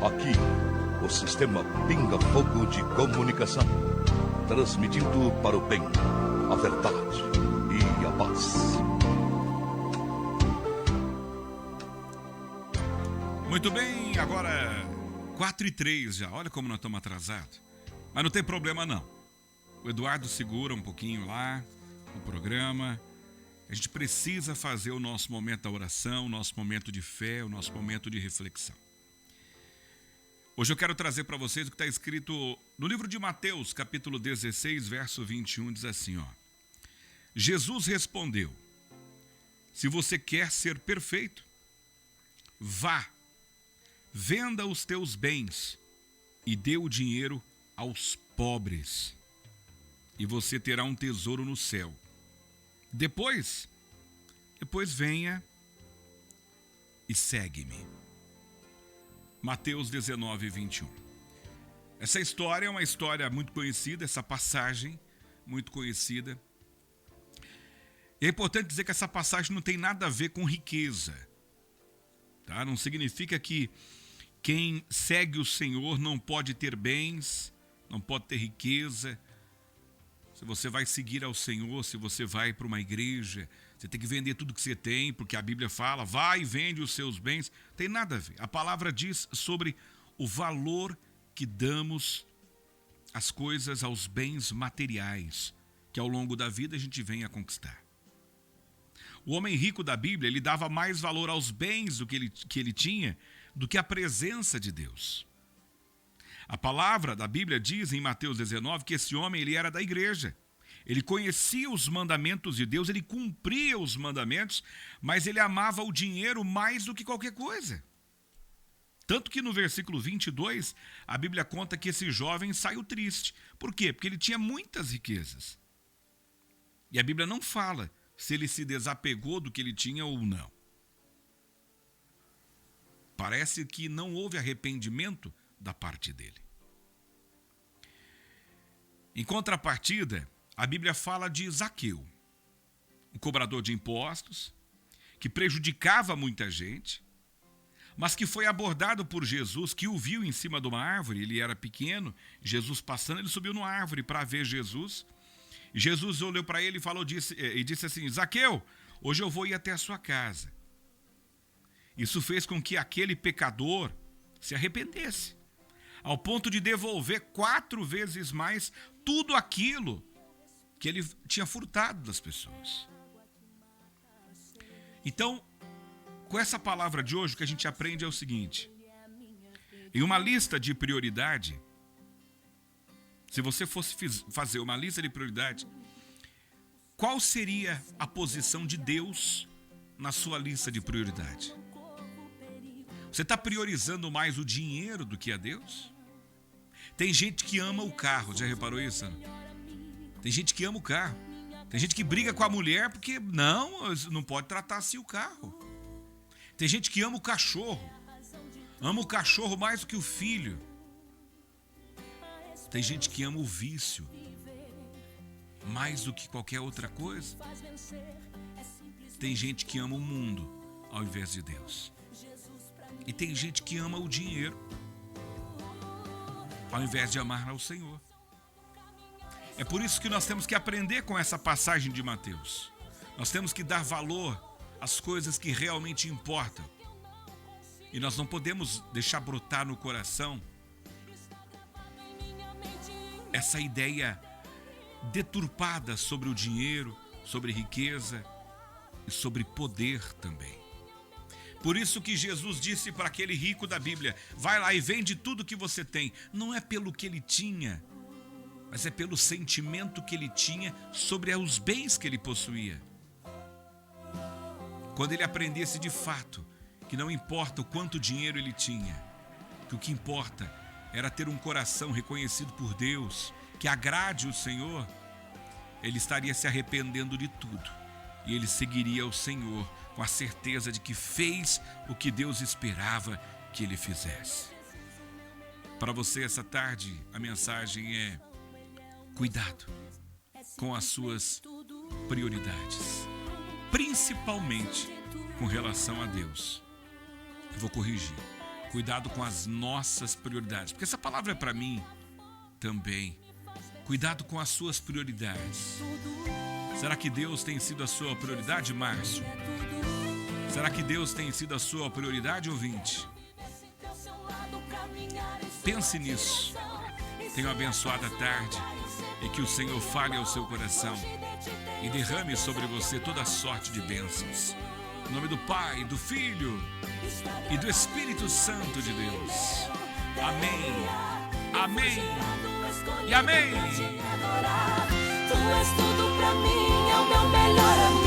Aqui, o sistema Pinga Fogo de Comunicação, transmitindo para o bem, a verdade e a paz. Muito bem, agora 4h03 já. Olha como nós estamos atrasados. Mas não tem problema não. O Eduardo segura um pouquinho lá o programa. A gente precisa fazer o nosso momento da oração, o nosso momento de fé, o nosso momento de reflexão. Hoje eu quero trazer para vocês o que está escrito no livro de Mateus, capítulo 16, verso 21, diz assim, ó. Jesus respondeu: se você quer ser perfeito, vá, venda os teus bens e dê o dinheiro aos pobres, e você terá um tesouro no céu. Depois venha e segue-me. Mateus 19, 21. Essa história é uma história muito conhecida, essa passagem muito conhecida. E é importante dizer que essa passagem não tem nada a ver com riqueza. Tá? Não significa que quem segue o Senhor não pode ter bens, não pode ter riqueza. Se você vai seguir ao Senhor, se você vai para uma igreja, você tem que vender tudo que você tem, porque a Bíblia fala, vai e vende os seus bens. Tem nada a ver. A palavra diz sobre o valor que damos às coisas, aos bens materiais, que ao longo da vida a gente vem a conquistar. O homem rico da Bíblia, ele dava mais valor aos bens do que ele tinha do que a presença de Deus. A palavra da Bíblia diz em Mateus 19 que esse homem ele era da igreja. Ele conhecia os mandamentos de Deus, ele cumpria os mandamentos, mas ele amava o dinheiro mais do que qualquer coisa. Tanto que no versículo 22, a Bíblia conta que esse jovem saiu triste. Por quê? Porque ele tinha muitas riquezas. E a Bíblia não fala se ele se desapegou do que ele tinha ou não. Parece que não houve arrependimento da parte dele. Em contrapartida, a Bíblia fala de Zaqueu, um cobrador de impostos, que prejudicava muita gente, mas que foi abordado por Jesus, que o viu em cima de uma árvore. Ele era pequeno, Jesus passando, ele subiu numa árvore para ver Jesus. E Jesus olhou para ele e disse assim, Zaqueu, hoje eu vou ir até a sua casa. Isso fez com que aquele pecador se arrependesse, ao ponto de devolver 4 vezes mais tudo aquilo que ele tinha furtado das pessoas. Então, com essa palavra de hoje, o que a gente aprende é o seguinte. Em uma lista de prioridade, se você fosse fazer uma lista de prioridade, qual seria a posição de Deus na sua lista de prioridade? Você está priorizando mais o dinheiro do que a Deus? Tem gente que ama o carro, já reparou isso, Ana? Tem gente que ama o carro. Tem gente que briga com a mulher porque não pode tratar assim o carro. Tem gente que ama o cachorro. Ama o cachorro mais do que o filho. Tem gente que ama o vício mais do que qualquer outra coisa. Tem gente que ama o mundo ao invés de Deus. E tem gente que ama o dinheiro ao invés de amar ao Senhor. É por isso que nós temos que aprender com essa passagem de Mateus. Nós temos que dar valor às coisas que realmente importam. E nós não podemos deixar brotar no coração essa ideia deturpada sobre o dinheiro, sobre riqueza e sobre poder também. Por isso que Jesus disse para aquele rico da Bíblia, vai lá e vende tudo que você tem. Não é pelo que ele tinha, mas é pelo sentimento que ele tinha sobre os bens que ele possuía. Quando ele aprendesse de fato que não importa o quanto dinheiro ele tinha, que o que importa era ter um coração reconhecido por Deus, que agrade o Senhor, ele estaria se arrependendo de tudo. E ele seguiria o Senhor com a certeza de que fez o que Deus esperava que ele fizesse. Para você essa tarde, a mensagem é: cuidado com as suas prioridades, principalmente com relação a Deus. Eu vou corrigir. Cuidado com as nossas prioridades. Porque essa palavra é para mim também. Cuidado com as suas prioridades. Será que Deus tem sido a sua prioridade, Márcio? Será que Deus tem sido a sua prioridade, ouvinte? Pense nisso. Tenha uma abençoada tarde e que o Senhor fale ao seu coração e derrame sobre você toda a sorte de bênçãos. Em nome do Pai, do Filho e do Espírito Santo de Deus. Amém. Amém. E amém. Tu és tudo pra mim, é o meu melhor amigo.